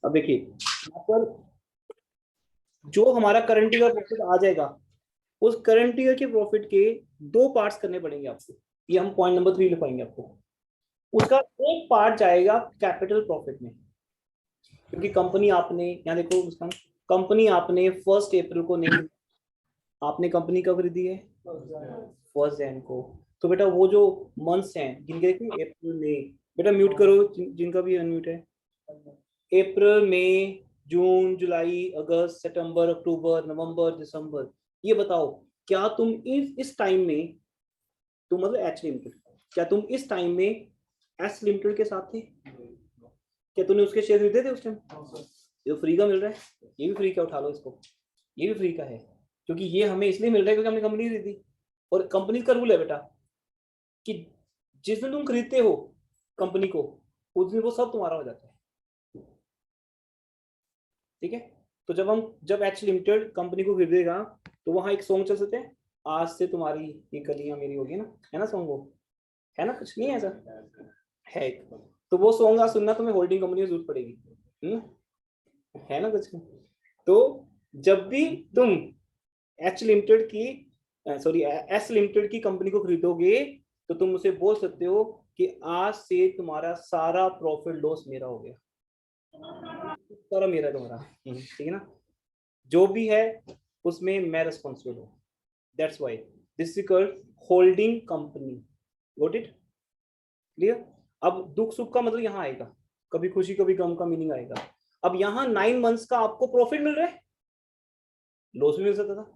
अब देखिए यहाँ पर जो हमारा करंट ईयर प्रॉफिट आ जाएगा, उस करंट ईयर के प्रॉफिट के दो पार्ट्स करने पड़ेंगे आपको। ये हम पॉइंट नंबर 3 लिखवाएंगे आपको। उसका एक पार्ट जाएगा कैपिटल प्रॉफिट में, क्योंकि कंपनी आपने, यहाँ देखो उसका, कंपनी आपने 1 अप्रैल को नहीं, आपने कंपनी कब खरीदी है 1 जैन को। तो बेटा वो जो मंथ्स हैं जिनके, देखिए अप्रैल मई, बेटा म्यूट करो जिनका भी अनम्यूट है। अप्रैल मई जून जुलाई अगस्त सितंबर अक्टूबर नवंबर दिसंबर, ये बताओ क्या तुम इस टाइम में, तुम मतलब एच लिमिटेड, क्या तुम इस टाइम में एस लिमिटेड के साथ थे? क्या तुमने उसके शेयर खरीदे थे उस टाइम? ये फ्री का मिल रहा है, ये भी फ्री का, उठा लो इसको, ये भी फ्री का है, क्योंकि ये हमें इसलिए मिल रहा है क्योंकि हमने कंपनी खरीदी। और कंपनी का रूल है बेटा कि जिस दिन तुम खरीदते हो कंपनी को, उस दिन वो सब तुम्हारा हो जाता है। ठीक है, तो जब एच लिमिटेड कंपनी को खरीदेगा तो वहां एक सॉन्ग चल सकते हैं, आज से तुम्हारी ये कलियां मेरी होगी ना, है ना सॉन्ग वो, है ना, कुछ नहीं है ऐसा है एक। तो वो सॉन्ग आज सुनना तुम्हें होल्डिंग कंपनी की जरूरत पड़ेगी, है ना कुछ। तो जब भी तुम एच लिमिटेड की, सॉरी एस लिमिटेड की कंपनी को खरीदोगे, तो तुम उसे बोल सकते हो कि आज से तुम्हारा सारा प्रॉफिट लॉस मेरा हो गया, सारा मेरा तुम्हारा, ठीक है ना, जो भी है उसमें मैं रिस्पॉन्सिबल हूँ। That's why this is called holding company. Got it? Clear? अब दुख सुख का मतलब यहाँ आएगा, कभी खुशी कभी गम का मीनिंग आएगा। अब यहाँ 9 मंथ्स का आपको प्रॉफिट मिल रहा है, लॉस भी मिल सकता था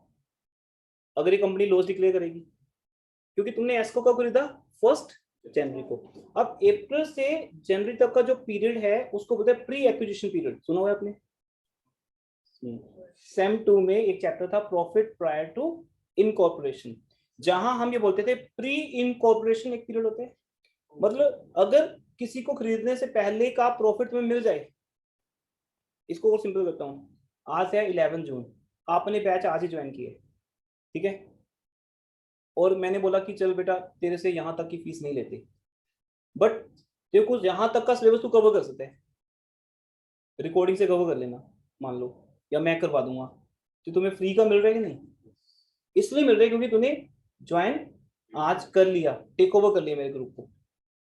अगर ये कंपनी लॉस डिक्लेयर करेगी, क्योंकि तुमने एस्को कब खरीदा 1 जनवरी को। अब अप्रैल से जनवरी तक का जो पीरियड है उसको बोलते हैं प्री एक्विजिशन पीरियड, सुना हुआ आपने? सेम 2 में एक चैप्टर था प्रॉफिट प्रायर टू इनकॉर्पोरेशन, जहां हम ये बोलते थे प्री इनकॉर्पोरेशन एक पीरियड होता है, मतलब अगर किसी को खरीदने से पहले का प्रॉफिट में मिल जाए। इसको और सिंपल करता हूँ, आज है 11 जून, आपने बैच आज ही ज्वाइन किए, ठीक है, और मैंने बोला कि चल बेटा तेरे से यहाँ तक की फीस नहीं लेते, बट तेरे को यहाँ तक का सिलेबस तू कवर कर सकते हैं, रिकॉर्डिंग से कवर कर लेना मान लो, या मैं करवा दूंगा, तो तुम्हें फ्री का मिल रहा है कि नहीं? इसलिए मिल रहा है क्योंकि तूने ज्वाइन आज कर लिया, टेक ओवर कर लिया मेरे ग्रुप को,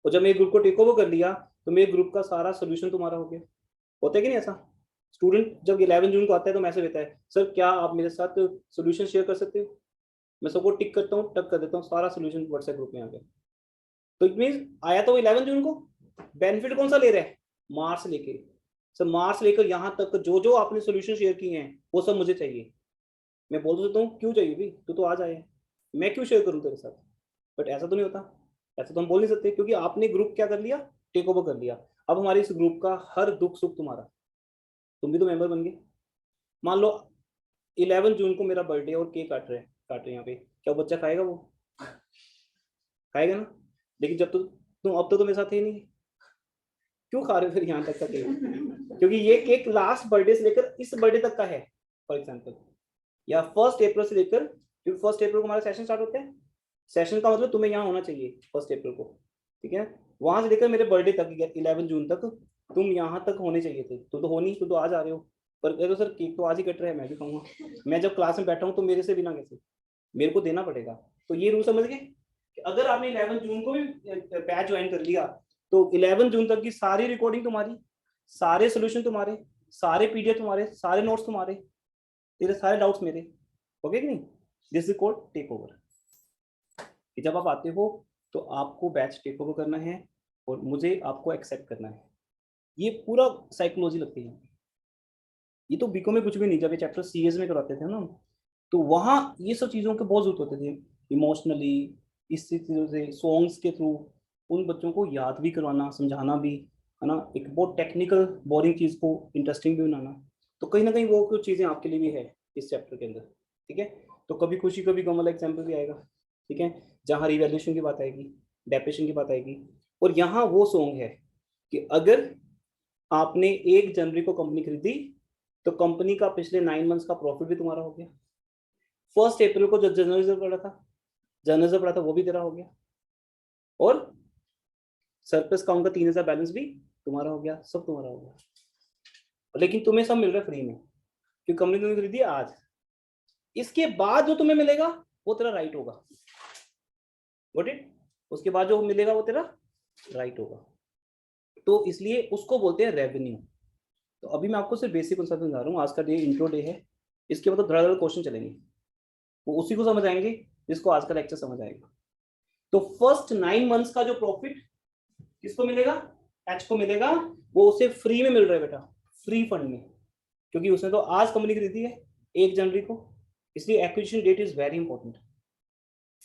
और जब मेरे ग्रुप को टेक ओवर कर लिया तो मेरे ग्रुप का सारा सोल्यूशन तुम्हारा हो गया। होता है कि नहीं ऐसा? स्टूडेंट जब 11 जून को आता है तो मैसेज देता है, सर क्या आप मेरे साथ सोल्यूशन शेयर कर सकते हो? मैं सबको टिक करता हूँ, टक कर देता हूँ, सारा सोल्यूशन व्हाट्सएप ग्रुप में आ गया। तो इट मीन आया तो 11 जून को, बेनिफिट कौन सा ले रहा है? मार्च लेके, सर मार्च लेकर यहाँ तक जो जो आपने सोल्यूशन शेयर किए हैं वो सब मुझे चाहिए। मैं बोल देता हूँ क्यों चाहिए भी, तू तो आज आया, मैं क्यों शेयर करूँ तेरे साथ? बट ऐसा तो नहीं होता, ऐसा तो हम बोल नहीं सकते, क्योंकि आपने ग्रुप क्या कर लिया, टेक ओवर कर लिया। अब हमारे इस ग्रुप का हर दुख सुख तुम्हारा, तुम भी तो मेंबर बन गए। मान लो 11 जून को मेरा बर्थडे और केक काट रहे यहाँ पे, क्या वो बच्चा खाएगा? वो खाएगा ना, लेकिन जब तो तुम अब तो मेरे साथ है नहीं, क्यों खा रहे हो फिर यहाँ तक का केक? क्योंकि ये केक लास्ट बर्थडे से लेकर इस बर्थडे तक का है, फॉर एग्जाम्पल, या 1 अप्रैल से लेकर, क्योंकि 1 अप्रैल को हमारा सेशन स्टार्ट होता है, सेशन का मतलब तुम्हें यहाँ होना चाहिए 1 अप्रैल को, ठीक है, वहां से लेकर मेरे बर्थडे तक 11 जून तक तुम यहाँ तक होने चाहिए थे, तुम तो हो नहीं, तुम तो आज आ रहे हो। पर कह दो सर केक तो आज ही कट रहा है, मैं भी खाऊंगा, मैं जब क्लास में बैठा हूँ तो मेरे से बिना कैसे, मेरे को देना पड़ेगा। तो ये रूल समझ गए, अगर आपने 11 जून को भी बैच ज्वाइन कर लिया तो 11 जून तक की सारी रिकॉर्डिंग तुम्हारी, सारे सोल्यूशन तुम्हारे, सारे पीडीएफ तुम्हारे, सारे नोट्स तुम्हारे, तेरे सारे डाउट्स मेरे, ओके कि नहीं? This is called takeover. जब आप आते हो तो आपको बैच टेक ओवर करना है और मुझे आपको एक्सेप्ट करना है, ये पूरा साइकोलॉजी लगती है। ये तो बीकॉम में कुछ भी नहीं, जब ये चैप्टर सीएस में कराते थे ना, तो वहाँ ये सब चीज़ों के बहुत जरूरत होते थे, इमोशनली, इस चीज़ों से, सॉन्ग्स के थ्रू उन बच्चों को याद भी करवाना, समझाना भी, है ना, एक बहुत टेक्निकल बोरिंग चीज़ को इंटरेस्टिंग भी बनाना। तो कहीं ना कहीं वो कुछ चीज़ें आपके लिए भी है इस चैप्टर के अंदर, ठीक है। तो कभी खुशी कभी गम वाला एग्जाम्पल भी आएगा, ठीक है, जहाँ रिवैल्यूएशन की बात आएगी, डेप्रेशन की बात आएगी। और यहाँ वो सॉन्ग है कि अगर आपने 1 जनवरी को कंपनी खरीदी तो कंपनी का पिछले 9 मंथ्स का प्रॉफिट भी तुम्हारा हो गया। 1 अप्रैल को जो जर्नलिज्म पड़ा था वो भी तेरा हो गया, और सरप्लस काउंट का 3,000 बैलेंस भी तुम्हारा हो गया, सब तुम्हारा हो गया। लेकिन तुम्हें सब मिल रहा है फ्री में, क्योंकि कंपनी तुमने खरीदी आज। इसके बाद जो तुम्हें मिलेगा वो तेरा राइट होगा, गॉट इट? उसके बाद जो मिलेगा वो तेरा राइट होगा, तो इसलिए उसको बोलते हैं रेवेन्यू। तो अभी मैं आपको सिर्फ बेसिक कॉन्सेप्ट समझा रहा हूँ, आज का डे इंट्रो डे है, इसके बाद तो धड़ाधड़ क्वेश्चन चलेंगे, वो उसी को समझ आएंगे जिसको आज का लेक्चर समझ आएगा। तो फर्स्ट 9 मंथ्स का जो प्रॉफिट किसको मिलेगा? एच को मिलेगा, वो उसे फ्री में मिल रहा है बेटा, फ्री फंड में, क्योंकि उसने तो आज कंपनी खरीदी है 1 जनवरी को, इसलिए acquisition date is very important.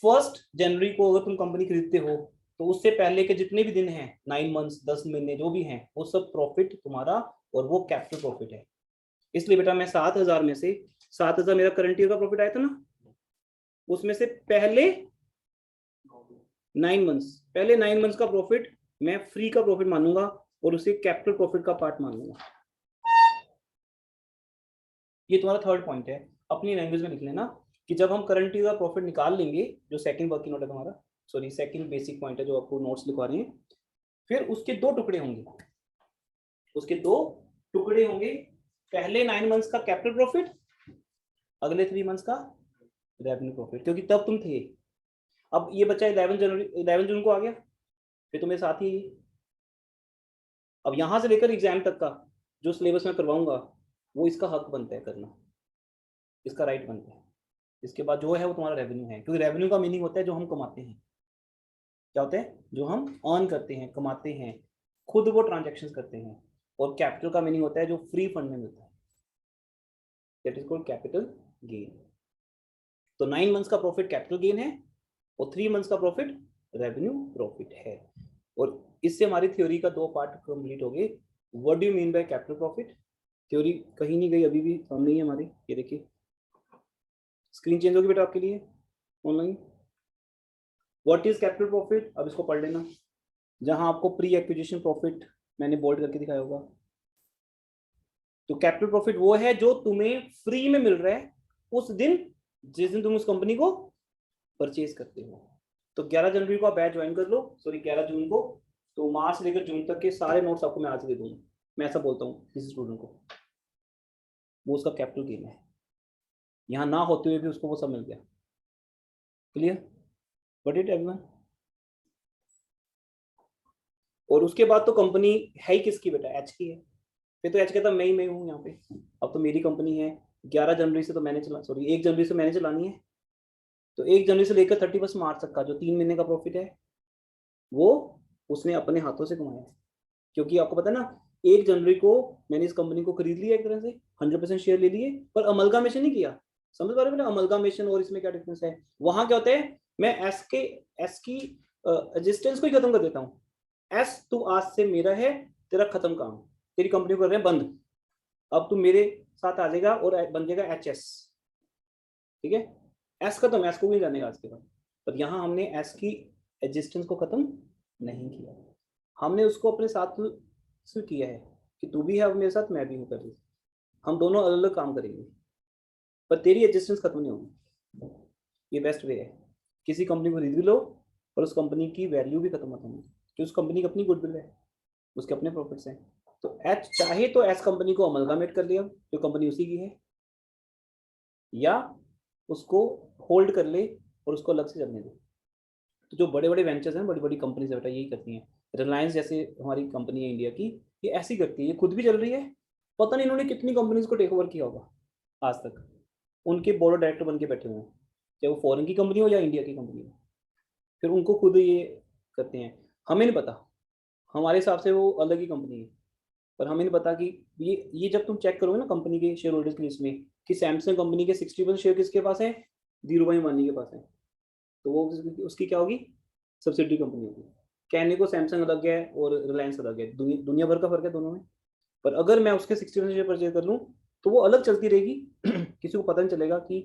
1 जनवरी को अगर तुम कंपनी खरीदते हो तो उससे पहले के जितने भी दिन हैं, 9 मंथ्स 10 महीने जो भी हैं, वो सब प्रॉफिट तुम्हारा, और वो कैपिटल प्रॉफिट है। इसलिए बेटा मैं 7,000 में से 7,000 मेरा करंट ईयर का प्रॉफिट आया था ना, उसमें से पहले 9 मंथ्स, पहले 9 मंथ्स का प्रॉफिट मैं फ्री का प्रॉफिट मानूंगा और उसे कैपिटल प्रॉफिट का पार्ट मानूंगा। ये तुम्हारा थर्ड पॉइंट है, अपनी लैंग्वेज में लिख लेना कि जब हम करंट ईयर का प्रॉफिट निकाल लेंगे, जो सेकंड वर्किंग नोट है तुम्हारा, सॉरी सेकंड बेसिक पॉइंट है जो आपको नोट्स लिखवा रहे हैं, फिर उसके 2 टुकड़े होंगे, उसके 2 टुकड़े होंगे, पहले 9 मंथ्स का कैपिटल प्रॉफिट, अगले 3 मंथ्स का रेवेन्यू प्रॉफिट, क्योंकि तब तुम थे। अब ये बच्चा 11 जून को आ गया, फिर तुम्हें साथ ही, अब यहां से लेकर एग्जाम तक का जो सिलेबस मैं करवाऊंगा वो इसका हक बनता है करना, इसका राइट बनता है। इसके बाद जो है वो तुम्हारा रेवेन्यू है, क्योंकि रेवेन्यू का मीनिंग होता है जो हम कमाते हैं। क्या होता है? जो हम अर्न करते हैं, कमाते हैं, खुद वो ट्रांजेक्शन करते हैं। और कैपिटल का मीनिंग होता है जो फ्री फंड में मिलता है, that is called capital gain. तो 9 मंथ्स का प्रॉफिट कैपिटल गेन है और 3 मंथ्स का प्रॉफिट रेवेन्यू प्रॉफिट है। और इससे हमारी थ्योरी का 2 पार्ट कंप्लीट हो गए। What do you mean by capital profit? Theory कहीं नहीं गई, अभी भी सामने ही है हमारी, ये देखिए स्क्रीन चेंज होगी बेटा आपके लिए online. What is capital profit? अब इसको पढ़ लेना, जहां आपको प्री एक्विजिशन प्रॉफिट मैंने बोल्ड करके दिखाया होगा। तो कैपिटल प्रॉफिट वो है जो तुम्हें फ्री में मिल रहा है उस दिन जिस दिन तुम उस कंपनी को परचेज करते हो। तो 11 जनवरी को आप बैच ज्वाइन कर लो, सॉरी 11 जून को, तो मार्च से लेकर जून तक के सारे नोट्स आपको मैं आज दे दूंगा। मैं ऐसा बोलता हूँ किसी स्टूडेंट को, वो उसका कैपिटल गेन है, यहाँ ना होते हुए भी उसको वो सब मिल गया। क्लियर? But it everyone. और उसके बाद तो कंपनी है ही किसकी बेटा? एच की है। फिर तो एच कहता मैं ही हूँ यहाँ पे, अब तो मेरी कंपनी है। 11 जनवरी से तो मैंने चला, सॉरी 1 जनवरी से मैंने चलानी है, तो 1 जनवरी से लेकर 31 मार्च तक का जो 3 महीने का प्रॉफिट है वो उसने अपने हाथों से कमाया है। क्योंकि आपको पता है ना, 1 जनवरी को मैंने इस कंपनी को खरीद लिया, एक तरह से 100% शेयर ले लिए, पर अमलगामेशन नहीं किया। समझ पा रहे हो? अमलगामेशन और इसमें क्या डिफरेंस है? वहां क्या होता है, मैं एस की एग्जिस्टेंस को ही खत्म कर देता हूँ। एस तू आज से मेरा है, तेरा खत्म काम, तेरी कंपनी को कर रहे हैं बंद, अब तू मेरे साथ आ जाएगा और बन जाएगा एच एस। ठीक है, एस खत्म, एस को भी जानेगा आज के बाद। पर यहाँ हमने एस की एग्जिस्टेंस को खत्म नहीं किया, हमने उसको अपने साथ से किया है कि तू भी है मेरे साथ, मैं भी हूँ कर, हम दोनों अलग अलग काम करेंगे, पर तेरी एग्जिस्टेंस खत्म नहीं होगी। ये बेस्ट वे है, किसी कंपनी को खरीद लो और उस कंपनी की वैल्यू भी खत्म होती है, कि उस कंपनी की अपनी गुडविल है, उसके अपने प्रॉफिट्स हैं। तो एच चाहे तो एस कंपनी को अमलगामेट कर लिया, जो कंपनी उसी की है, या उसको होल्ड कर ले और उसको अलग से चलने दे। तो जो बड़े बड़े वेंचर्स हैं, बड़ी बड़ी कंपनीज बेटा यही करती हैं। रिलायंस जैसे हमारी कंपनी है इंडिया की, ये ऐसी करती है, ये खुद भी चल रही है, पता नहीं इन्होंने कितनी कंपनीज को टेक ओवर किया होगा आज तक, उनके बोर्ड ऑफ डायरेक्टर बन के बैठे हुए हैं, चाहे वो फॉरेन की कंपनी हो या इंडिया की कंपनी हो, फिर उनको खुद ये करते हैं। हमें नहीं पता, हमारे हिसाब से वो अलग ही कंपनी है, पर हमें नहीं पता कि ये जब तुम चेक करोगे ना कंपनी के शेयर होल्डर्स की लिस्ट में कि सैमसंग कंपनी के 60% शेयर किसके पास है, धीरू भाई अंबानी के पास है, तो वो उसकी क्या होगी, सब्सिडी कंपनी होगी। कहने को सैमसंग अलग है और रिलायंस अलग है, दुनिया भर का फर्क है दोनों में, पर अगर मैं उसके 60% शेयर परचेज कर लूँ तो वो अलग चलती रहेगी किसी को पता नहीं चलेगा कि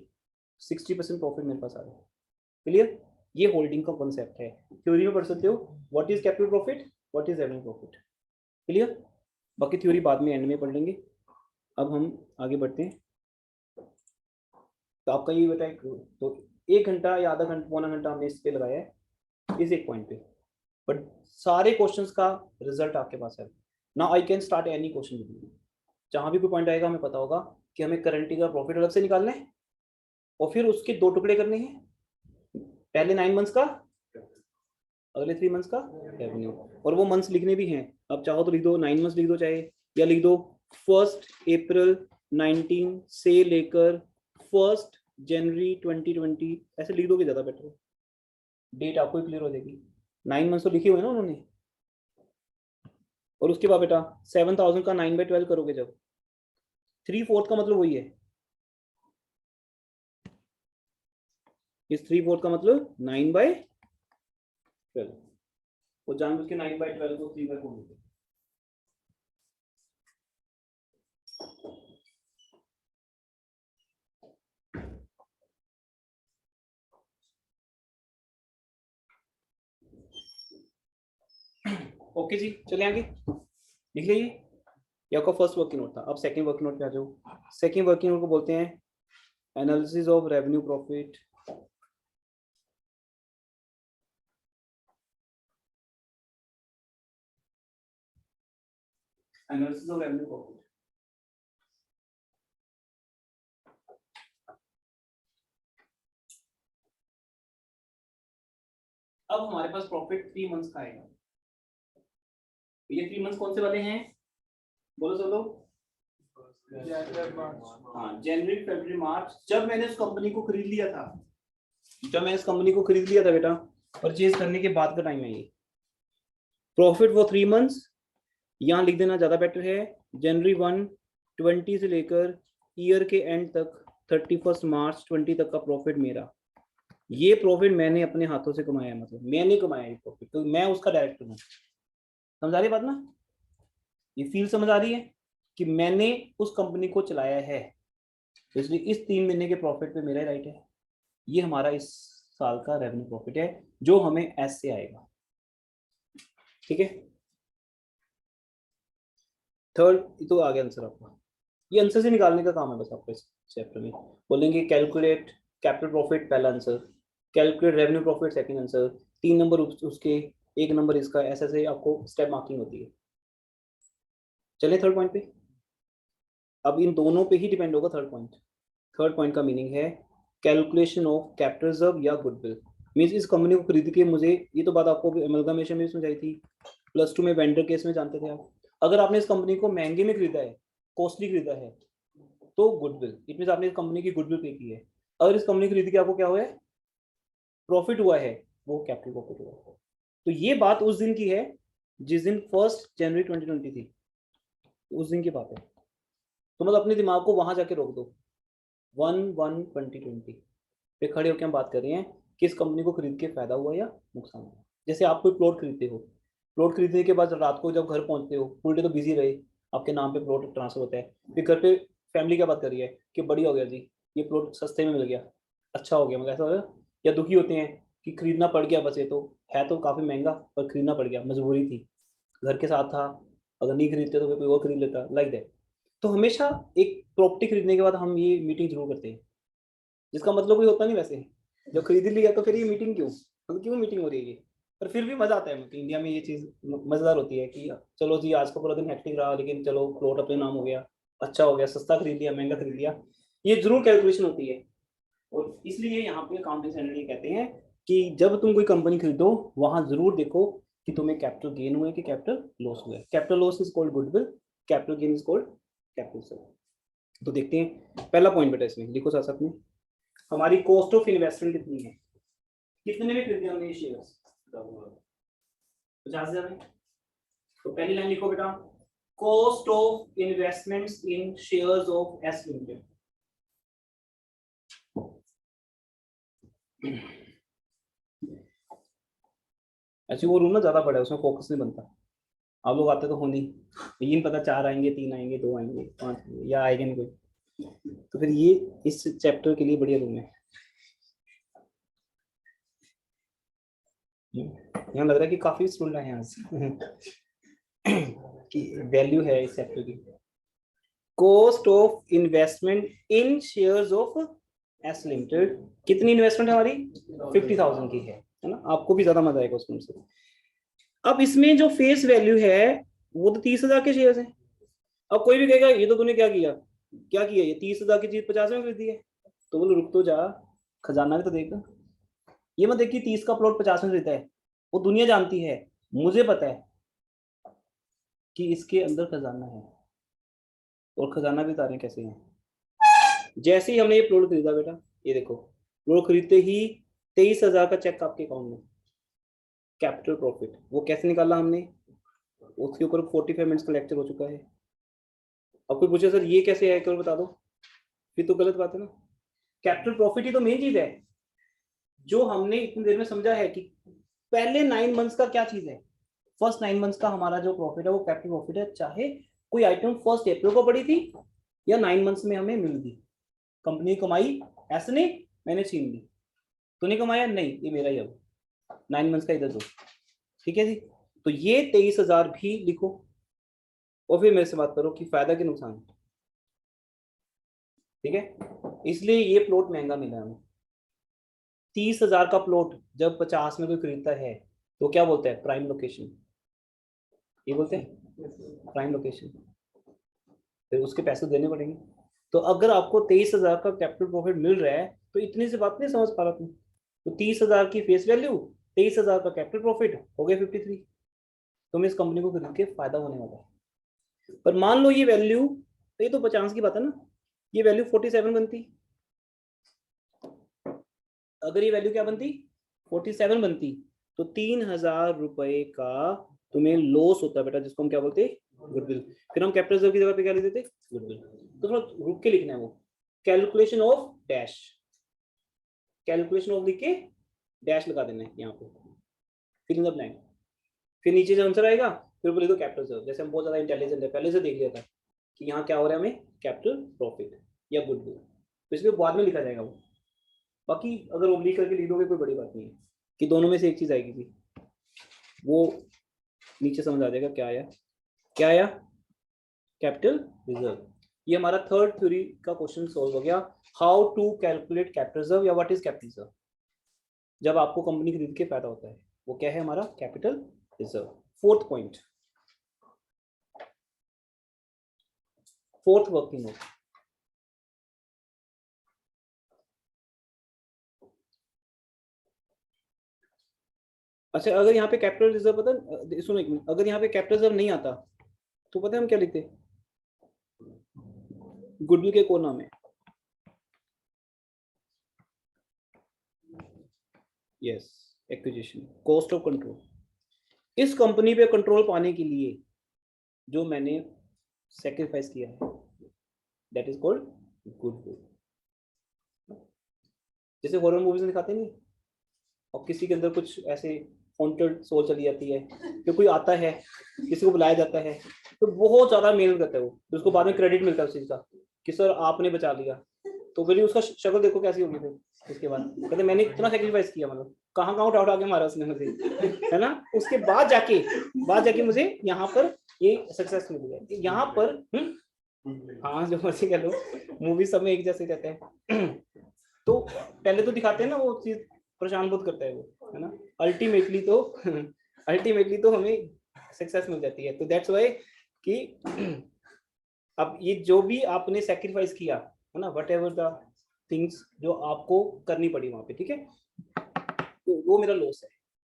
60% प्रॉफिट मेरे पास आ रहा है। क्लियर? ये होल्डिंग का कॉन्सेप्ट है, थ्योरी में पढ़ सकते हो, what is capital profit, what is revenue profit. Clear? बाकी थ्योरी बाद में एंड में पढ़ लेंगे, अब हम आगे बढ़ते हैं। तो आपका ये बताए, तो 1 घंटा या आधा घंटा पौना घंटा हमने इस पे लगाया है, इस एक पॉइंट पे, बट सारे क्वेश्चंस का रिजल्ट आपके पास है। Now I can start any question with you. जहां भी कोई पॉइंट आएगा हमें पता होगा कि हमें करंट का प्रॉफिट अलग से निकालना है और फिर उसके 2 टुकड़े करने हैं, पहले 9 मंथ्स का, अगले 3 मंथ्स का रेवेन्यू, और वो मंथ्स लिखने भी हैं। अब चाहो तो लिख दो 9 मंथ्स लिख दो चाहे, या लिख दो 1 अप्रैल 19 से लेकर 1 जनवरी 2020, ऐसे लिख दोगे ज्यादा बेटर है, डेट आपको क्लियर हो जाएगी। 9 मंथ्स तो लिखे हुए ना उन्होंने। और उसके बाद बेटा 7000 का 9/12 करोगे जब, 3/4 का मतलब वही है, इस 3/4 का मतलब 9/12, वो जानबूझ के 9/12 को 3/4 देते। ओके जी, चले आगे लिख लीजिए। ये आपका फर्स्ट वर्किंग नोट था। अब सेकंड वर्किंग नोट पे आ जाओ। सेकंड वर्किंग नोट को बोलते हैं analysis of revenue profit. Analysis of revenue profit. अब हमारे पास प्रॉफिट 3 मंथ्स का आएगा। ये 3 मंथ्स कौन से वाले हैं, बोलो सब लोग। हाँ, जनवरी फरवरी मार्च। जब मैंने इस कंपनी को खरीद लिया था, जब मैंने इस कंपनी को खरीद लिया था बेटा, परचेज करने के बाद का टाइम है ये। प्रॉफिट वो 3 मंथ्स, यहाँ लिख देना ज्यादा बेटर है, जनवरी 1 20 से लेकर ईयर के एंड तक 31 मार्च 20 तक का प्रॉफिट मेरा। ये प्रॉफिट मैंने अपने हाथों से कमाया है, मतलब मैंने कमाया ये प्रॉफिट, तो मैं उसका डायरेक्टर हूँ। समझ आ रही बात ना, ये फील समझ आ रही है कि मैंने उस कंपनी को चलाया है, इसलिए इस 3 महीने के प्रॉफिट पे मेरा राइट है। ये हमारा इस साल का रेवेन्यू प्रॉफिट है जो हमें एस से आएगा। ठीक है, थर्ड तो आ गया आंसर आपका। ये आंसर से निकालने का काम है बस आपको इस चैप्टर में। बोलेंगे कैलकुलेट कैपिटल प्रॉफिट पहला answer, calculate revenue profit second answer, 3 number उसके, 1 नंबर इसका, ऐसे ऐसे आपको स्टेप मार्किंग होती है। चले थर्ड पॉइंट पे। अब इन दोनों पे ही डिपेंड होगा थर्ड पॉइंट। थर्ड पॉइंट का मीनिंग है कैलकुलेशन ऑफ कैपिटल रिजर्व या गुडविल। मींस इस कंपनी को खरीद के मुझे, ये तो बात आपको एमलगामेशन में भी समझाई थी, +2 में वेंडर केस में जानते थे आप। अगर आपने इस कंपनी को महंगे में खरीदा है, कॉस्टली खरीदा है, तो गुडविल, इट मींस आपने इस कंपनी की गुडविल पे की है। अगर इस कंपनी खरीद के आपको क्या हुआ है, प्रॉफिट हुआ है, वो कैपिटल प्रॉफिट हुआ है। तो ये बात उस दिन की है जिस दिन 1 जनवरी 2020 थी, उस दिन की बात है। तो मतलब अपने दिमाग को वहां जाके रोक दो, 1/1/2020 पे खड़े होकर हम बात कर रहे हैं कि इस कंपनी को खरीद के फायदा हुआ या नुकसान हुआ। जैसे आप कोई प्लॉट खरीदते हो, प्लॉट खरीदने के बाद रात को जब घर पहुंचते हो, पूरे डे तो बिजी रहे, आपके नाम पे प्लॉट ट्रांसफर होता है, फिर घर पे फैमिली क्या बात कर रही है कि बढ़िया हो गया जी, ये प्लॉट सस्ते में मिल गया, अच्छा हो गया, मतलब ऐसा हो गया। या दुखी होते हैं कि खरीदना पड़ गया, बस ये तो है तो काफी महंगा पर खरीदना पड़ गया, मजबूरी थी, घर के साथ था, अगर नहीं खरीदते तो फिर कोई और खरीद लेता, लाइक दैट। तो हमेशा एक प्रॉपर्टी खरीदने के बाद हम ये मीटिंग जरूर करते हैं, जिसका मतलब कोई होता नहीं वैसे, जब खरीद लिया तो फिर ये मीटिंग क्यों, तो क्यों मीटिंग हो रही है ये। पर फिर भी मजा आता है, मतलब इंडिया में ये चीज मजेदार होती है कि चलो जी आज का पूरा दिन हेक्टिक रहा, लेकिन चलो प्लॉट अपने नाम हो गया, अच्छा हो गया, सस्ता खरीद लिया महंगा खरीद लिया, ये जरूर कैलकुलेशन होती है। और इसलिए यहाँ पे अकाउंटिंग स्टैंडर्ड ये कहते हैं कि जब तुम कोई कंपनी खरीदो, वहां जरूर देखो कि तुम्हें कैपिटल गेन हुआ है कि कैपिटल लॉस हुआ है। Capital loss is called goodwill, capital gain is called capital sale. तो देखते हैं पहला पॉइंट बेटा, इसमें लिखो साथ साथ में, हमारी कॉस्ट ऑफ इन्वेस्टमेंट कितनी है, कितने में खरीदे हमने ये शेयर्स, 50,000 में। तो पहली लाइन लिखो बेटा, cost of investments in shares of S limited. ऐसे वो रूम ना ज्यादा बड़ा है, उसमें फोकस नहीं बनता। आप लोग आते तो हो नहीं, लेकिन पता 4 आएंगे, 3 आएंगे, 2 आएंगे, 5 आएंगे, या आएंगे नहीं कोई, तो फिर ये इस चैप्टर के लिए बढ़िया रूम है। यहाँ लग रहा है कि काफी स्टूडेंट आए हैं आज कि वैल्यू है इस चैप्टर की। Cost of investment in shares of S limited, कितनी इन्वेस्टमेंट है हमारी, 50,000 की है ना। आपको भी ज्यादा मजा आएगा उसमें से। अब इसमें जो फेस वैल्यू है वो तो 30,000 के शेयर्स हैं, अब कोई भी कहेगा ये तो तूने क्या किया, क्या किया, ये 30,000 की चीज 50 में खरीदी है। तो बोलो रुक तो जा, खजाना भी तो देखा। ये मत देखिए 30 का प्लॉट 50 में खरीदा है, वो दुनिया जानती है, मुझे पता है कि इसके अंदर खजाना है, और खजाना भी तारे कैसे हैं। जैसे ही हमने ये प्लॉट खरीदा बेटा, ये देखो प्लॉट खरीदते ही 23,000 का चेक आपके अकाउंट में, कैपिटल प्रॉफिट। वो कैसे निकाला हमने, उसके ऊपर 45 मिनट्स का लेक्चर हो चुका है। अब कोई पूछे सर ये कैसे है, करो बता दो, फिर तो गलत बात है ना। कैपिटल प्रॉफिट ही तो मेन चीज है, जो हमने इतनी देर में समझा है कि पहले 9 मंथ्स का क्या चीज है। फर्स्ट 9 मंथ्स का हमारा जो प्रॉफिट है वो कैपिटल प्रॉफिट है, चाहे कोई आइटम 1 अप्रैल को पड़ी थी या 9 मंथ्स में हमें मिल गई। कंपनी कमाई ऐसे नहीं मैंने छीन ली, तो नहीं कमाया, नहीं ये मेरा ही है, 9 मंथ्स का इधर दो, ठीक है जी। तो ये 23,000 भी लिखो, और फिर मेरे से बात करो कि फायदा कि नुकसान, ठीक है। इसलिए ये प्लॉट महंगा मिला हमें। 30,000 का प्लॉट जब 50 में कोई खरीदता है तो क्या बोलते हैं, प्राइम लोकेशन, ये बोलते हैं प्राइम लोकेशन, फिर उसके पैसे देने पड़ेंगे। तो अगर आपको 23,000 का कैपिटल प्रॉफिट मिल रहा है तो इतनी सी बात नहीं समझ पा रहा तुम। तो 30,000 की फेस वैल्यू, 23,000 का कैपिटल प्रॉफिट हो गया 53, तुम्हें इस कंपनी को खरीद के फायदा होने वाला है। पर मान लो ये वैल्यू, ये तो 50 की बात है ना, ये वैल्यू 47 बनती, अगर ये वैल्यू क्या बनती 47 बनती, तो 3,000 रुपए का तुम्हें लॉस होता है बेटा, जिसको हम क्या बोलते हैं, गुडविल। फिर हम कैपिटल रिजर्व की जगह पे क्या लिख देते, गुडविल। तो थोड़ा रुक के लिखना है वो, calculation of dash, calculation of लिख के डैश लगा देना है यहाँ पे, फिल इन द ब्लैंक। फिर नीचे जो आंसर आएगा फिर बोले दो कैपिटल रिजर्व। जैसे हम बहुत ज्यादा इंटेलिजेंट है, पहले से देख लिया था कि यहाँ क्या हो रहा है हमें, कैपिटल प्रॉफिट या गुडविल, तो इसलिए बाद में लिखा जाएगा वो। बाकी अगर ओब्लिक करके लिख दोगे कोई बड़ी बात नहीं है, कि दोनों में से एक चीज आएगी थी, वो नीचे समझ आ जाएगा क्या आया, क्या आया, कैपिटल रिजर्व। ये हमारा थर्ड थ्योरी का क्वेश्चन सॉल्व हो गया, how to calculate capital reserve या व्हाट इज कैपिटल रिजर्व। जब आपको कंपनी खरीद के फायदा होता है वो क्या है, हमारा capital reserve. Fourth point, fourth working note. अच्छा अगर यहाँ पे कैपिटल रिजर्व पता, सुनो एक मिनट, अगर यहाँ पे कैपिटल रिजर्व नहीं आता तो पता है हम क्या लिखते, गुडविल के कौन नाम है, yes acquisition cost of control. इस कंपनी पे कंट्रोल पाने के लिए जो मैंने सेक्रीफाइस किया है दैट इज कॉल्ड गुडविल। जैसे हॉरर मूवीज में दिखाते नहीं, और किसी के अंदर कुछ ऐसे हॉन्टेड सोल चली जाती है, कि कोई आता है किसी को बुलाया जाता है तो बहुत ज्यादा मेहनत करता है वो, तो उसको बाद में क्रेडिट मिलता है उस चीज का कि सर आपने बचा लिया। तो फिर उसका शक्ल देखो कैसी होगी फिर उसके बाद, कहते मैंने इतना सेक्रीफाइस किया, मतलब कहाँ कहाँ उठा उठा के मारा उसने मुझे, है ना। उसके बाद जाके मुझे यहाँ पर ये सक्सेस मिल गया, यहाँ पर हाँ जो मर्जी कह लो, मूवी सब में एक जैसे रहते हैं। तो पहले तो दिखाते हैं ना वो चीज, परेशान बहुत करता है वो, है ना। अल्टीमेटली तो अल्टीमेटली तो हमें सक्सेस मिल जाती है। तो दैट्स वाई कि अब ये जो भी आपने सेक्रीफाइस किया है ना, वट एवर द थिंग्स जो आपको करनी पड़ी वहां पे, ठीक है, तो वो मेरा लॉस है।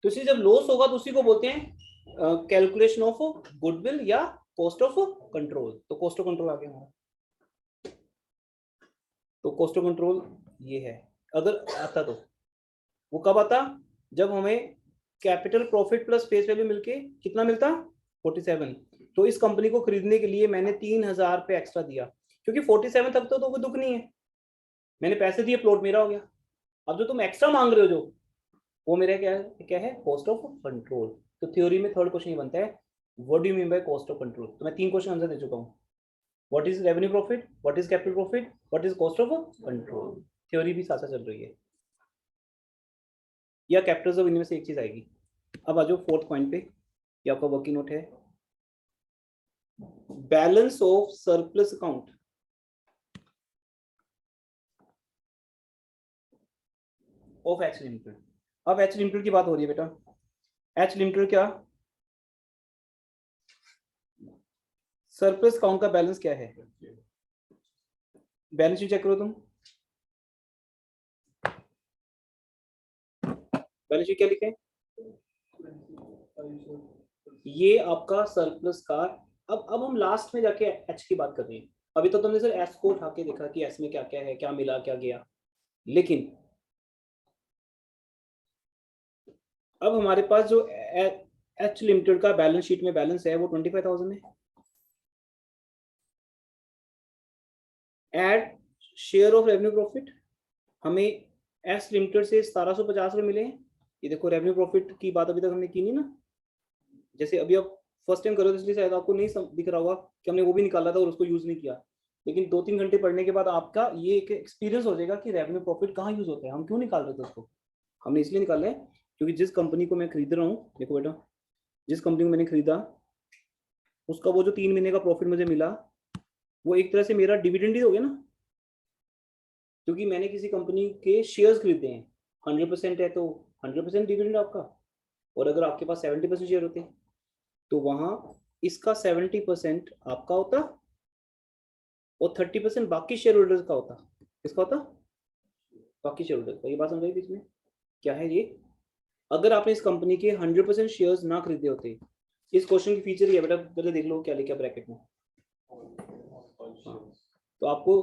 तो इसलिए जब लॉस होगा तो उसी को बोलते हैं कैलकुलेशन ऑफ गुडविल या कॉस्ट ऑफ कंट्रोल। तो कॉस्ट ऑफ कंट्रोल आ गया हमारा। तो कॉस्ट ऑफ कंट्रोल ये है, अगर आता तो वो कब आता, जब हमें capital profit plus face value मिलके कितना मिलता 47। तो इस कंपनी को खरीदने के लिए मैंने 3,000 पे एक्स्ट्रा दिया, क्योंकि 47 तक तो कोई दुख नहीं है, मैंने पैसे दिए, प्लॉट मेरा हो गया। अब जो तुम एक्स्ट्रा मांग रहे हो जो, वो मेरा क्या है कॉस्ट ऑफ कंट्रोल। तो थ्योरी में थर्ड क्वेश्चन ये बनता है, what do you mean by cost of control. तो मैं 3 क्वेश्चन आंसर दे चुका हूँ, what is revenue profit, what is capital profit, what is cost of control. Theory भी साथ साथ चल रही है, या कैपिटल ऑफ इनमें से एक चीज आएगी। अब आ जाओ फोर्थ पॉइंट पे, ये आपका वर्किंग नोट है, balance of surplus account of H limited. अब एच लिमिटेड की बात हो रही है बेटा, एच लिमिटेड क्या, सरप्लस अकाउंट का बैलेंस क्या है? बैलेंस शीट चेक करो तुम, बैलेंस शीट क्या लिखे है? ये आपका सरप्लस का। अब हम लास्ट में जाके एच की बात कर रहे हैं। अभी तो तुमने सिर्फ एस को उठा के देखा कि एस में क्या क्या है, क्या मिला क्या गया, लेकिन अब हमारे पास जो एच लिमिटेड का बैलेंस शीट में बैलेंस है वो 25,000 है। Add share of revenue profit, हमें एस लिमिटेड से 1750 रुपये मिले हैं। ये देखो रेवेन्यू प्रॉफिट की बात अभी तक हमने की नहीं ना। जैसे अभी आप फर्स्ट टाइम करो तो इसलिए शायद आपको नहीं दिख रहा होगा कि हमने वो भी निकाला था और उसको यूज नहीं किया, लेकिन 2-3 घंटे पढ़ने के बाद आपका ये एक एक्सपीरियंस हो जाएगा कि रेवेन्यू प्रॉफिट कहाँ यूज होता है, हम क्यों निकाल रहे थे उसको। हमने इसलिए निकाला है क्योंकि जिस कंपनी को मैं खरीद रहा हूँ, देखो बेटा, जिस कंपनी को मैंने खरीदा उसका वो जो 3 महीने का प्रॉफिट मुझे मिला वो एक तरह से मेरा डिविडेंड ही हो गया ना, क्योंकि मैंने किसी कंपनी के शेयर्स खरीदे हैं। 100% है तो 100% डिविडेंड आपका, और अगर आपके पास 70% शेयर होते हैं तो वहां इसका 70% आपका होता और 30% बाकी शेयर होल्डर्स का होता। किसका होता? बाकी शेयर होल्डर्स का। ये बात समझ आई बीच में क्या है ये? अगर आपने इस कंपनी के 100% शेयर्स ना खरीदे होते, इस क्वेश्चन की फीचर ये बेटा, पहले देख लो क्या लिखा ब्रैकेट में। तो आपको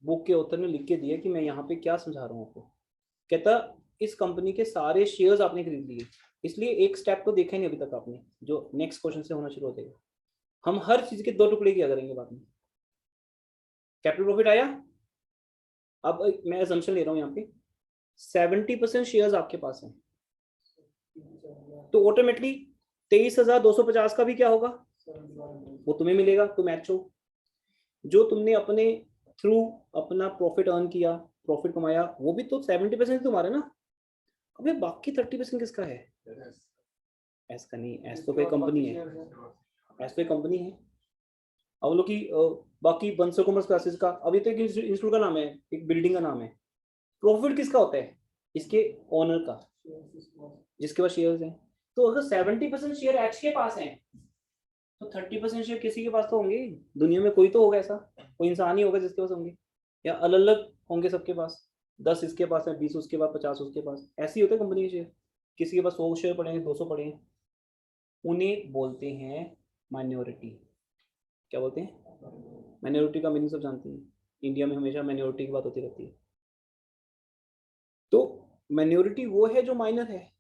बुक के ऑथर ने लिख के दिया कि मैं यहाँ पे क्या समझा रहा हूँ आपको। कहता इस कंपनी के सारे शेयर्स आपने खरीद लिए, इसलिए एक स्टेप तो देखा ही नहीं अभी तक आपने, जो नेक्स्ट क्वेश्चन से होना शुरू हो जाएगा। हम हर चीज के 2 टुकड़े किया करेंगे बाद में। कैपिटल प्रॉफिट आया, अब मैं असम्पशन ले रहा हूँ यहाँ पे 70% शेयर्स आपके पास हैं, तो ऑटोमेटिकली 23,250 का भी क्या होगा, वो तुम्हें मिलेगा, तुम एच हो। जो तुमने अपने थ्रू अपना प्रॉफिट अर्न किया, प्रॉफिट कमाया, वो भी तो 70% तुम्हारे ना। अबे बाकी 30% किसका है? एस का नहीं, एस तो कोई कंपनी है, एस तो एक कंपनी है। अब लोग की बाकी बंसो कॉमर्स क्लासेस का, अभी तो एक इंस्टीट्यूट का नाम है, एक बिल्डिंग का नाम है। प्रॉफिट किसका होता है? इसके ओनर का, जिसके पास शेयर्स हैं। तो अगर 70% शेयर एच के पास हैं तो 30% शेयर किसी के पास तो होंगे। दुनिया में कोई तो होगा ऐसा, कोई इंसान ही होगा जिसके पास होंगे, या अलग अलग होंगे सबके पास। 10 इसके पास है, 20 उसके पास, 50 उसके पास, ऐसे ही होते हैं कंपनी के शेयर। किसी के पास 100 शेयर पड़े हैं, 200 पड़े हैं, उन्हें बोलते हैं माइनॉरिटी। क्या बोलते हैं? माइनॉरिटी का मीनिंग सब जानते हैं, इंडिया में हमेशा माइनॉरिटी की बात होती रहती है। तो माइनॉरिटी वो है जो माइनर है,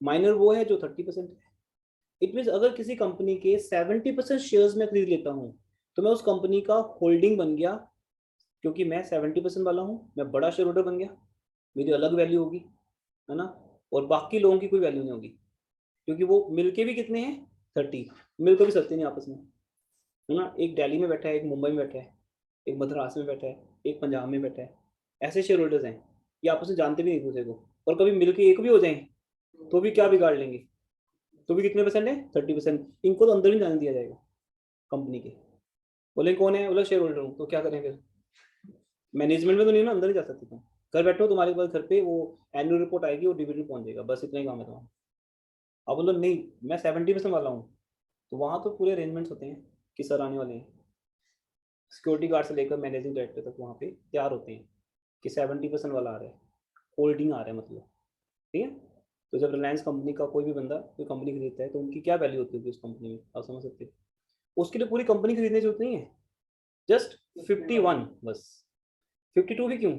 माइनर वो है जो 30% है। इट मीन अगर किसी कंपनी के 70% शेयर्स में खरीद लेता हूँ तो मैं उस कंपनी का होल्डिंग बन गया, क्योंकि मैं 70% वाला हूँ, मैं बड़ा शेयर होल्डर बन गया, मेरी अलग वैल्यू होगी, है ना। और बाकी लोगों की कोई वैल्यू नहीं होगी, क्योंकि वो मिलके भी कितने हैं, 30, मिलकर भी सकते नहीं आपस में, है ना। एक दिल्ली में बैठा है, एक मुंबई में बैठा है, एक मद्रास में बैठा है, एक पंजाब में बैठा है, ऐसे शेयर होल्डर्स हैं। ये आपस में जानते भी नहीं दूसरे को, और कभी मिलके एक भी हो जाए तो भी क्या बिगाड़ लेंगे, तो भी कितने परसेंट है, 30%। इनको तो अंदर नहीं जाने दिया जाएगा कंपनी के। बोले कौन है, बोला शेयर होल्डर हूँ, तो क्या करें फिर? मैनेजमेंट में तो नहीं ना, अंदर नहीं जा सकते तुम। घर बैठो, तुम्हारे पास घर पे वो एनुअल रिपोर्ट आएगी और डिविडेंड पहुंच जाएगा, बस इतना ही काम है तुम्हारा। अब बोलो नहीं मैं 70% वाला हूँ, तो वहाँ तो पूरे अरेंजमेंट्स होते हैं कि सर आने वाले हैं, सिक्योरिटी गार्ड से लेकर मैनेजिंग डायरेक्टर तक वहाँ पे तैयार होते हैं कि 70% वाला आ रहा है, होल्डिंग आ रहा है मतलब, ठीक है। तो जब रिलायंस कंपनी का कोई भी बंदा कोई कंपनी खरीदता है तो उनकी क्या वैल्यू होती होगी उस कंपनी में, आप समझ सकते हो। उसके लिए पूरी कंपनी खरीदने की जरूरत नहीं है, जस्ट 51 बस। 52 भी क्यों,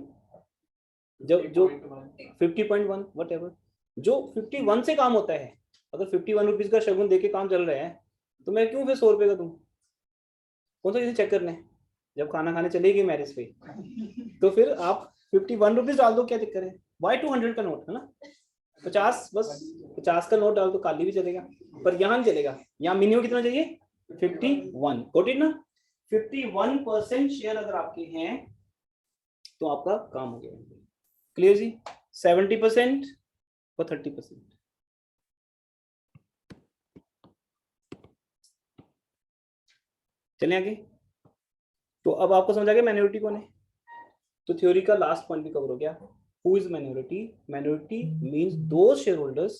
जो 50.1 वट एवर, जो 51 से काम होता है। अगर 51 रुपीज का शगुन देके काम चल रहा है तो मैं क्यों फिर 100 रुपये का दूं? कौन सा चीजें चेक करने, जब खाना खाने चलेगी मैरिज पे तो फिर आप 51 रुपीज डाल दो, क्या चक्कर है। वाई 200 का नोट है ना, 50, बस 50 का नोट डाल दो, काली भी चलेगा, पर यहाँ नहीं चलेगा। यहाँ मिनिमम कितना चाहिए, 51, गॉट इट ना। 51% शेयर अगर आपके हैं तो आपका काम हो गया, क्लियर जी। 70% और 30%। चलिए आगे। तो अब आपको समझ आ गया माइनॉरिटी कौन है। तो थ्योरी का लास्ट पॉइंट भी कवर हो गया। Who is minority? Minority means those share holders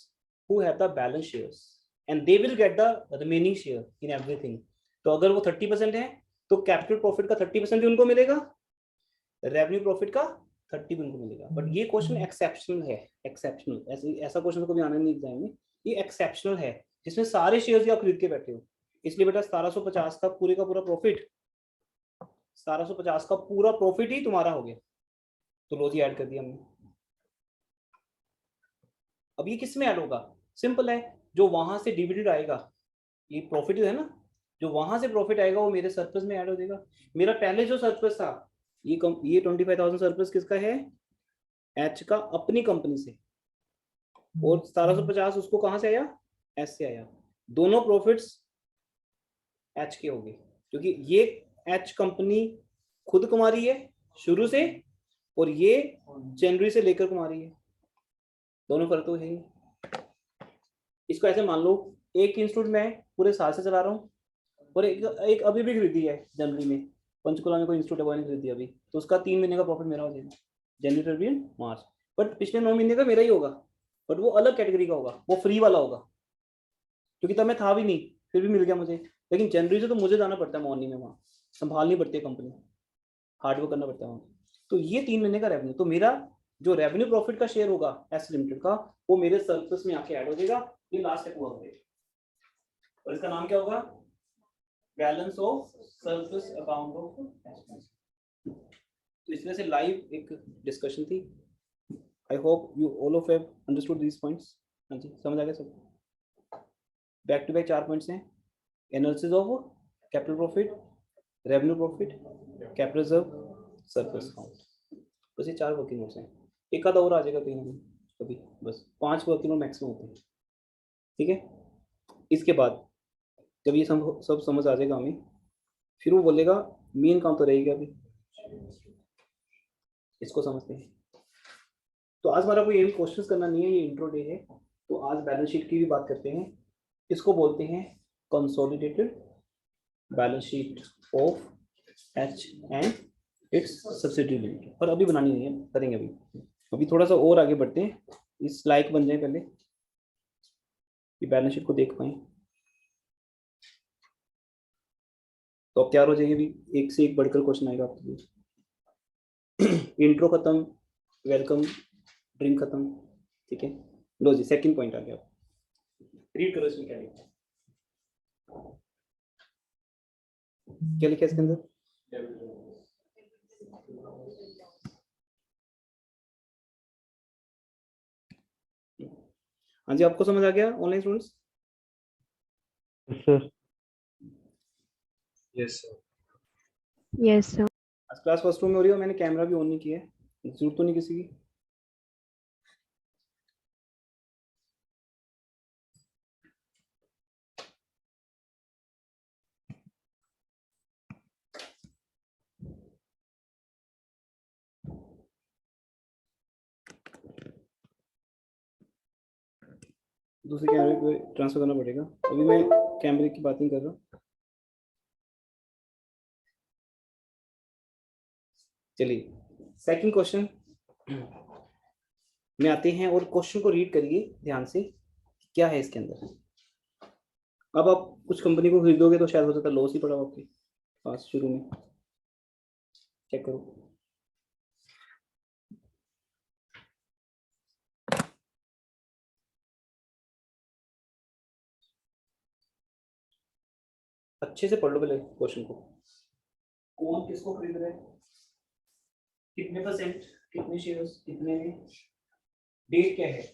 who have the balance shares and they will get the remaining share in everything. तो अगर वो 30% है तो कैपिटल प्रॉफिट का 30% भी उनको मिलेगा, रेवेन्यू प्रॉफिट का 30 भी उनको मिलेगा। बट ये क्वेश्चन एक्सेप्शनल है, एक्सेप्शनल, ऐसा क्वेश्चन कभी आना नहीं एग्जाम में, ये एक्सेप्शनल है जिसमें सारे शेयर्स आप खरीद के बैठे हो। इसलिए बेटा 1750 का पूरे का पूरा प्रॉफिट, 1750 का पूरा प्रॉफिट ही तुम्हारा हो गया। तो लो जी ऐड कर दिया हमने। अब ये किस में ऐड होगा? सिंपल है, जो वहां से डिविडेंड आएगा, ये प्रॉफिट है ना, जो वहां से प्रॉफिट आएगा वो मेरे सरप्लस में ऐड हो जाएगा। मेरा पहले जो सरप्लस था, ये 25,000 सरप्लस किसका है? एच का, अपनी कंपनी से। और 1750 उसको कहां से आया? एच से आया। दोनों प्रॉफिट्स एच के हो गए, क्योंकि ये एच कंपनी खुद कमा रही है शुरू से, और ये जनवरी से लेकर कमा रही है। दोनों फर्क तो है ही। इसको ऐसे मान लो, एक इंस्टीट्यूट में पूरे साल से चला रहा हूँ, और एक अभी भी खरीदी है जनवरी में, पंचकुला में कोई इंस्टीट्यूट है, वो नहीं खरीदी अभी, तो उसका 3 महीने का प्रॉफिट मेरा हो जाएगा, जनवरी फरवरी मार्च। बट पिछले 9 महीने का मेरा ही होगा, बट वो अलग कैटेगरी का होगा, वो फ्री वाला होगा, क्योंकि तब मैं था भी नहीं, फिर भी मिल गया मुझे। लेकिन जनवरी से तो मुझे जाना पड़ता है मॉर्निंग में, वहाँ संभालनी पड़ती है कंपनी, हार्डवर्क करना पड़ता है वहाँ। तो ये 3 महीने का रेवेन्यू, तो मेरा जो रेवेन्यू प्रॉफिट का शेयर होगा एस लिमिटेड का, वो मेरे सरप्लस में आके ऐड हो जाएगा। ये लास्ट स्टेप हुआ होगा, और इसका नाम क्या होगा? Balance of surplus account of expense. तो इस तरह से लाइव एक डिस्कशन थी। I hope you all of have understood these points. हाँ जी, समझ आ गया सब? बैक टू बैक 4 पॉइंट्स हैं, analysis of capital profit, revenue profit, capital reserve, surplus account. बस ये 4 वर्किंग नोट्स हैं, एक आधा और आ जाएगा कहीं ना कहीं कभी, बस 5 वर्किंग नोट मैक्सिमम होते हैं। ठीक है, इसके बाद जब ये सब समझ आ जाएगा हमें, फिर वो बोलेगा मेन काम तो रहेगा अभी, इसको समझते हैं। तो आज हमारा कोई ये भी क्वेश्चंस करना नहीं है, ये इंट्रो डे है। तो आज बैलेंस शीट की भी बात करते हैं। इसको बोलते हैं consolidated balance sheet of H and it's subsidiary limited. पर अभी बनानी नहीं है, करेंगे अभी थोड़ा सा और आगे बढ़ते हैं, इस लायक बन जाए पहले कि बैलेंस शीट को देख पाए। तो अब तैयार हो जाइए, अभी एक से एक बढ़कर क्वेश्चन आएगा आपके लिए। इंट्रो खत्म, वेलकम ड्रिंक खत्म। ठीक है, लो जी सेकंड पॉइंट आ गया, रीड करो इसमें क्या लिखा, क्या लिखा है इसके अंदर? हाँ जी, आपको समझ आ गया online students? Sir yes sir, yes sir. आज क्लास फर्स्ट रूम में हो रही है, मैंने कैमरा भी ऑन नहीं किया है, जरूरत तो नहीं किसी की। दूसरे कैमरे पे ट्रांसफर करना पड़ेगा, अभी मैं कैमरे की बात नहीं कर रहा। चलिए सेकंड क्वेश्चन में आते हैं, और क्वेश्चन को रीड करिए ध्यान से, क्या है इसके अंदर। अब आप कुछ कंपनी को खरीदोगे तो शायद हो सकता है लॉस ही पड़ा हो आपके पास शुरू में, चेक करो। अच्छे से पढ़ लो पहले क्वेश्चन को, कौन किसको खरीद रहा है, कितने परसेंट, कितने शेयर्स, कितने में, डेट क्या है।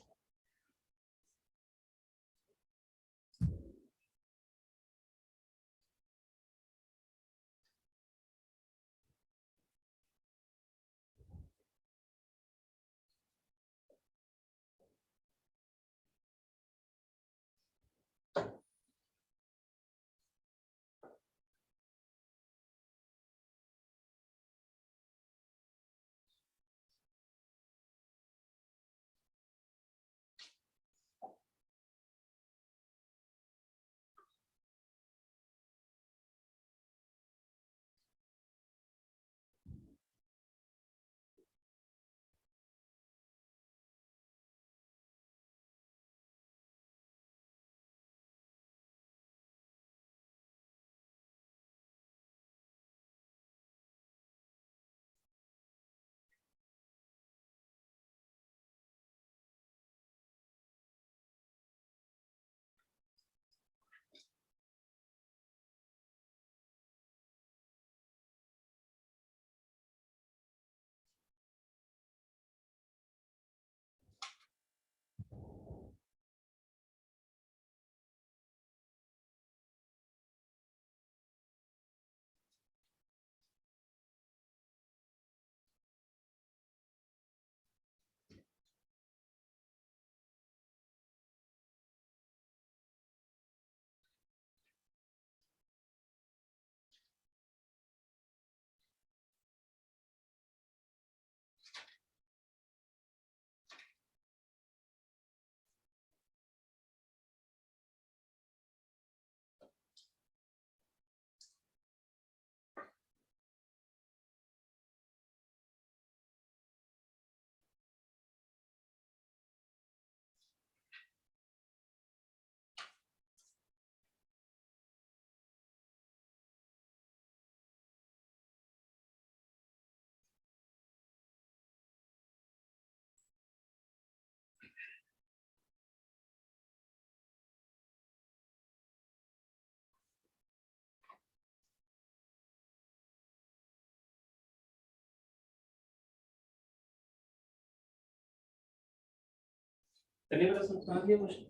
चलिए बेटा समझा दिया क्वेश्चन।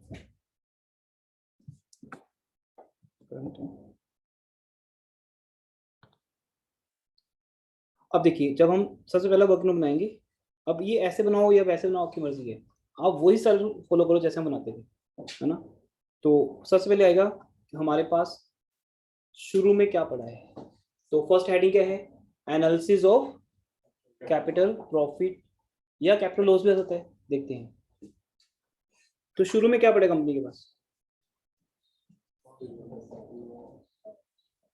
अब देखिए, जब हम सबसे पहला वर्क नोट बनाएंगे, अब ये ऐसे बनाओ या वैसे बनाओ, आपकी मर्जी है, आप वही साल फॉलो करो जैसे हम बनाते थे, है ना। तो सबसे पहले आएगा हमारे पास शुरू में क्या पड़ा है। तो फर्स्ट हेडिंग क्या है, एनालिसिस ऑफ कैपिटल प्रॉफिट या कैपिटल लॉस भी आ सकता है, देखते हैं। तो शुरू में क्या पड़ेगा कंपनी के पास,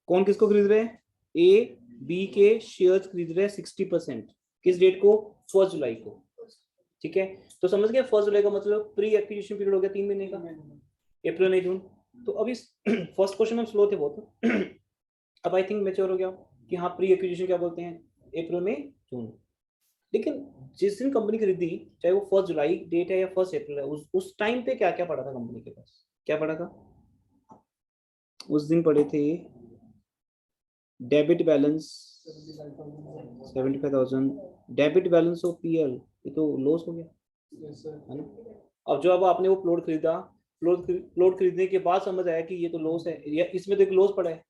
कौन किसको खरीद रहे हैं, ए बी के शेयर्स खरीद रहे हैं 60%, किस डेट को, 1 जुलाई को। ठीक है, तो समझ गए 1 जुलाई का मतलब प्री एक्विजिशन पीरियड हो गया 3 महीने का, अप्रैल मई जून। तो अभी फर्स्ट क्वेश्चन में स्लो थे बहुत अब आई थिंक मैच्योर हो गया कि हाँ प्री एक्विजिशन क्या बोलते हैं, अप्रैल में जून। लेकिन जिस दिन कंपनी खरीदी, चाहे वो 1 जुलाई डेट है या 1 अप्रैल है, उस टाइम पे क्या क्या पड़ा था कंपनी के पास, क्या पड़ा था उस दिन, पड़े थे debit balance 75,000, debit balance of PL, ये तो लॉस हो गया, है ना। अब जो अब आपने वो प्लॉट खरीदा, प्लॉट खरीदने के बाद समझ आया कि ये तो लॉस है, या इसमें तो एक लॉस पड़ा है,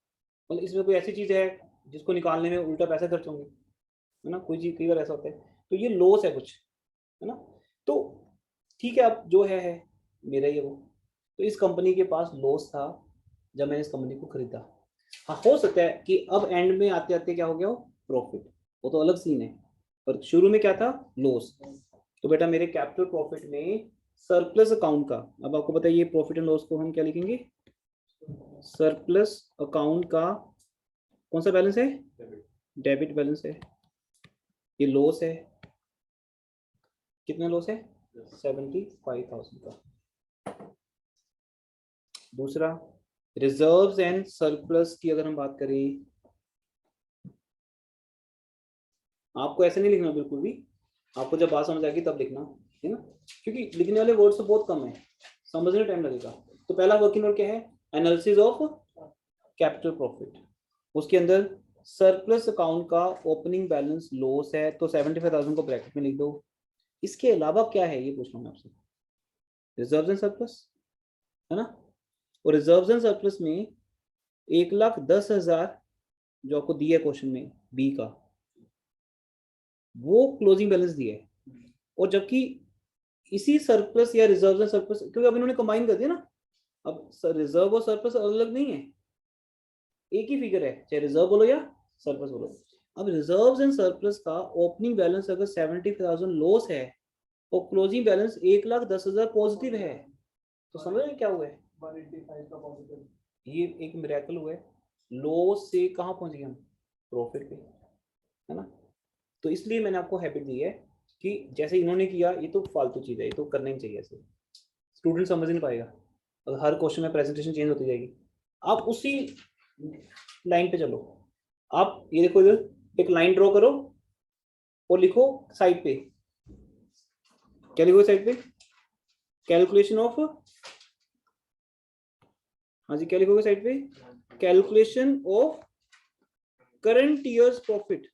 मतलब इसमें कोई ऐसी चीज है जिसको निकालने में उल्टा पैसा खर्च होंगे, है ना, कोई चीज कई बार ऐसा होता है, तो ये लॉस है कुछ, है ना। तो ठीक है, अब जो है मेरा ही है वो। तो इस कंपनी के पास लॉस था जब मैंने इस कंपनी को खरीदा। हाँ, हो सकता है कि अब एंड में आते आते क्या हो गया हो, प्रॉफिट, वो तो अलग सीन है, पर शुरू में क्या था, लॉस। तो बेटा मेरे कैपिटल प्रॉफिट में सरप्लस अकाउंट का, अब आपको बताइए प्रॉफिट एंड लॉस को हम क्या लिखेंगे, सरप्लस अकाउंट का कौन सा बैलेंस है, डेबिट बैलेंस है, ये लॉस है, कितना लॉस है, 75,000 का। दूसरा, रिजर्व्स एंड सरप्लस की अगर हम बात करें, आपको ऐसे नहीं लिखना बिल्कुल भी, आपको जब बात समझ आएगी तब लिखना, है ना, क्योंकि लिखने वाले वर्ड्स तो बहुत कम है, समझने टाइम लगेगा। तो पहला वर्किंग नोट क्या है, एनालिसिस ऑफ कैपिटल प्रॉफिट, उसके अंदर सरप्लस अकाउंट का ओपनिंग बैलेंस लॉस है, तो 75,000 को ब्रैकेट में लिख दो। इसके अलावा क्या है ये पूछ रहा हूँ आपसे, रिजर्व्स एंड सरप्लस, है ना। और रिजर्व्स एंड सरप्लस में 1,10,000 जो आपको दिया है क्वेश्चन में बी का, वो क्लोजिंग बैलेंस दिया है, और जबकि इसी सरप्लस या रिजर्व एंड सरप्लस, क्योंकि अब इन्होंने कंबाइन कर दिया ना, अब रिजर्व और सरप्लस अलग अलग नहीं है, एक ही फिगर है, चाहे रिजर्व बोलो या सरप्लस बोलो। अब रिजर्व्स एंड सरप्लस का ओपनिंग बैलेंस अगर 70,000 लॉस है और क्लोजिंग बैलेंस 1,10,000 पॉजिटिव है, तो समझ रहे क्या हुआ है, 185 का पॉजिटिव, ये एक मिरेकल हुआ है, लॉस से कहाँ पहुंच गए हम, प्रॉफिट पे, है ना। तो इसलिए मैंने आपको हैबिट दी है कि जैसे इन्होंने किया, ये तो फालतू चीज है, ये तो करना ही चाहिए, ऐसे स्टूडेंट समझ नहीं पाएगा अगर हर क्वेश्चन में प्रेजेंटेशन चेंज होती जाएगी। आप उसी लाइन पे चलो, आप ये देखो इधर एक लाइन ड्रॉ करो और लिखो साइड पे, क्या लिखो साइड पे, कैलकुलेशन ऑफ, हाँ जी क्या लिखोगे साइड पे, calculation of current years profit,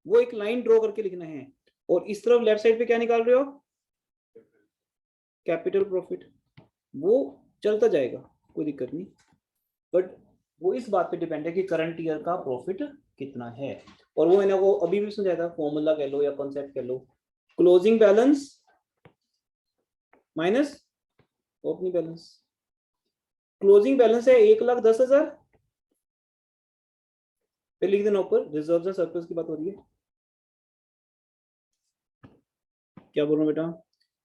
वो एक लाइन ड्रॉ करके लिखना है। और इस तरफ लेफ्ट साइड पे क्या निकाल रहे हो, कैपिटल प्रॉफिट, वो चलता जाएगा कोई दिक्कत नहीं, बट वो इस बात पे डिपेंड है कि करंट ईयर का प्रॉफिट कितना है। और वो मैंने वो अभी भी समझाया था, फॉर्मूला कह लो या कॉन्सेप्ट कह लो, closing balance minus opening balance. Closing balance है 1,10,000, फिर लिख देना ऊपर रिजर्व्स एंड सरप्लस की बात हो रही है, क्या बोल रहा हूँ बेटा,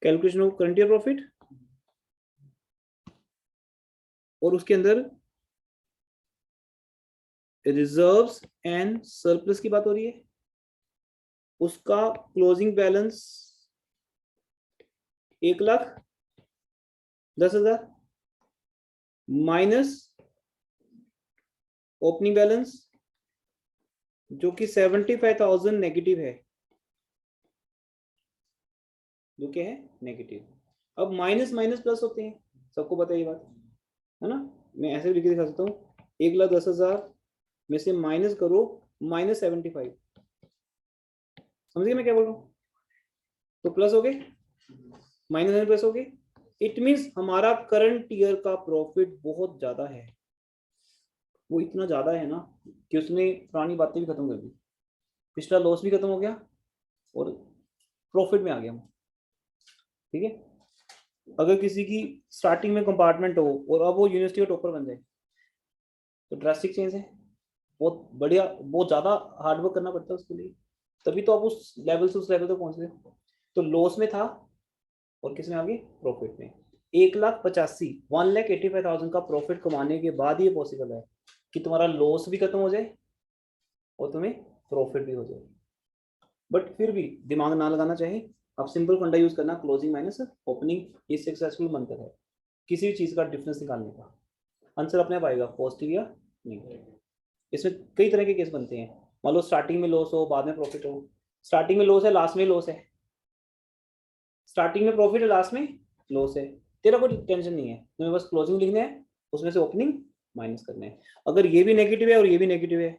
calculation of current year profit, और उसके अंदर रिजर्व्स एंड सरप्लस की बात हो रही है, उसका closing balance 1,10,000 minus opening balance जो कि 75,000 नेगेटिव है, जो क्या है नेगेटिव। अब माइनस माइनस प्लस होते हैं, सबको पता है ये बात, है ना। मैं ऐसे लिख के दिखा सकता हूँ, 1,10,000 में से माइनस करो -75, समझिए मैं क्या बोल रहा हूँ। तो प्लस हो गए, माइनस प्लस हो गए। इट मींस हमारा करंट ईयर का प्रॉफिट बहुत ज्यादा है, वो इतना ज्यादा है ना कि उसने पुरानी बातें भी खत्म कर दी, पिछला लॉस भी खत्म हो गया और प्रॉफिट में आ गया। ठीक है, अगर किसी की स्टार्टिंग में कंपार्टमेंट हो और अब वो यूनिवर्सिटी का टॉपर बन जाए तो ड्रास्टिक चेंज है, बहुत बढ़िया, बहुत ज्यादा हार्डवर्क करना पड़ता है उसके लिए, तभी तो आप उस लेवल से उस लेवल तक पहुंच गए। तो लॉस में था और किसमें आ गए, प्रॉफिट में। 1,85,000 का प्रॉफिट कमाने के बाद ये पॉसिबल है कि तुम्हारा लॉस भी खत्म हो जाए और तुम्हें प्रॉफिट भी हो जाए। बट फिर भी दिमाग ना लगाना चाहिए, आप सिंपल फंडा यूज करना, क्लोजिंग माइनस ओपनिंग, ये सक्सेसफुल मंत्र है किसी भी चीज का डिफरेंस निकालने का। आंसर अपने आप आएगा, पॉजिटिव या नेगेटिव। इसमें कई तरह के केस बनते हैं, मान लो स्टार्टिंग में लॉस हो बाद में प्रॉफिट हो, स्टार्टिंग में लॉस है लास्ट में लॉस है, स्टार्टिंग में प्रॉफिट है लास्ट में लॉस है, तेरा कोई टेंशन नहीं है, तुम्हें बस क्लोजिंग लिखना है, उसमें से ओपनिंग माइनस करना है। अगर ये भी नेगेटिव है और ये भी नेगेटिव है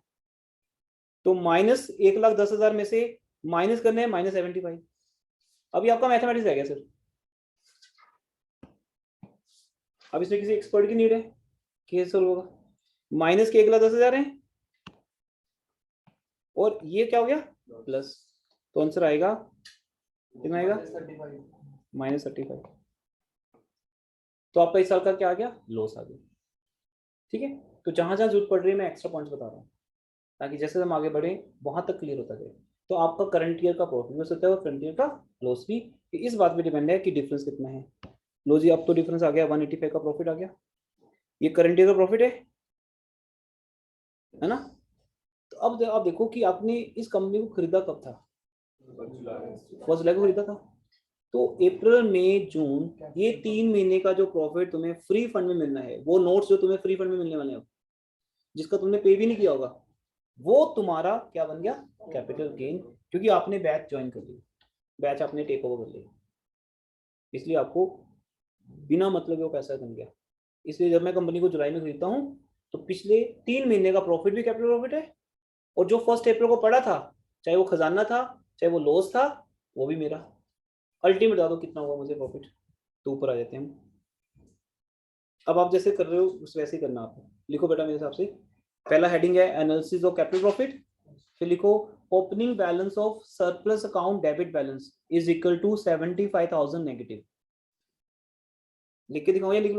तो माइनस 1,10,000 में से माइनस करने हैं -75। अभी आपका मैथमेटिक्स है क्या सर? अब इसमें किसी एक्सपर्ट की नीड है, केस सोल्व होगा। माइनस के 1,10,000 है और ये क्या हो गया प्लस, तो आंसर आएगा कितना आएगा -35। तो आपका इस साल का क्या आ गया, लॉस आ गया। ठीक है, तो जहां जहां जरूरत पड़ रही है मैं एक्स्ट्रा पॉइंट्स बता रहा हूँ ताकि जैसे हम आगे बढ़े वहां तक क्लियर होता जाए। तो आपका करंट ईयर का प्रॉफिट हो सकता है और करंट ईयर का लॉस भी, इस बात पे डिपेंड है कि डिफरेंस कितना है। लो जी, अब तो डिफरेंस आ गया, 185 का प्रॉफिट आ गया, ये करंट ईयर का प्रॉफिट है ना। तो अब आप देखो कि आपने इस कंपनी को खरीदा कब था, फर्स्ट जुलाई को खरीदा था, तो अप्रैल मई जून ये 3 महीने का जो प्रॉफिट तुम्हें फ्री फंड में मिलना है, वो नोट्स जो तुम्हें फ्री फंड में मिलने वाले हैं जिसका तुमने पे भी नहीं किया होगा, वो तुम्हारा क्या बन गया, कैपिटल गेन, क्योंकि आपने बैच ज्वाइन कर लिया, बैच आपने टेक ओवर कर लिया, इसलिए आपको बिना मतलब वो पैसा बन गया। इसलिए जब मैं कंपनी को जुलाई में खरीदता हूँ तो पिछले 3 महीने का प्रॉफिट भी कैपिटल प्रॉफिट है, और जो फर्स्ट अप्रैल को पड़ा था चाहे वो खजाना था चाहे वो लॉस था वो भी मेरा। अल्टीमेट बता दो कितना हुआ मुझे प्रॉफिट, तो ऊपर आ जाते हैं हम। अब आप जैसे कर रहे हो उस वैसे ही करना, आप लिखो बेटा मेरे हिसाब से, पहला हेडिंग है एनालिसिस ऑफ कैपिटल प्रॉफिट, फिर लिखो opening balance of surplus account debit balance is equal to 75,000 negative. लिख के दिखाओ या लिख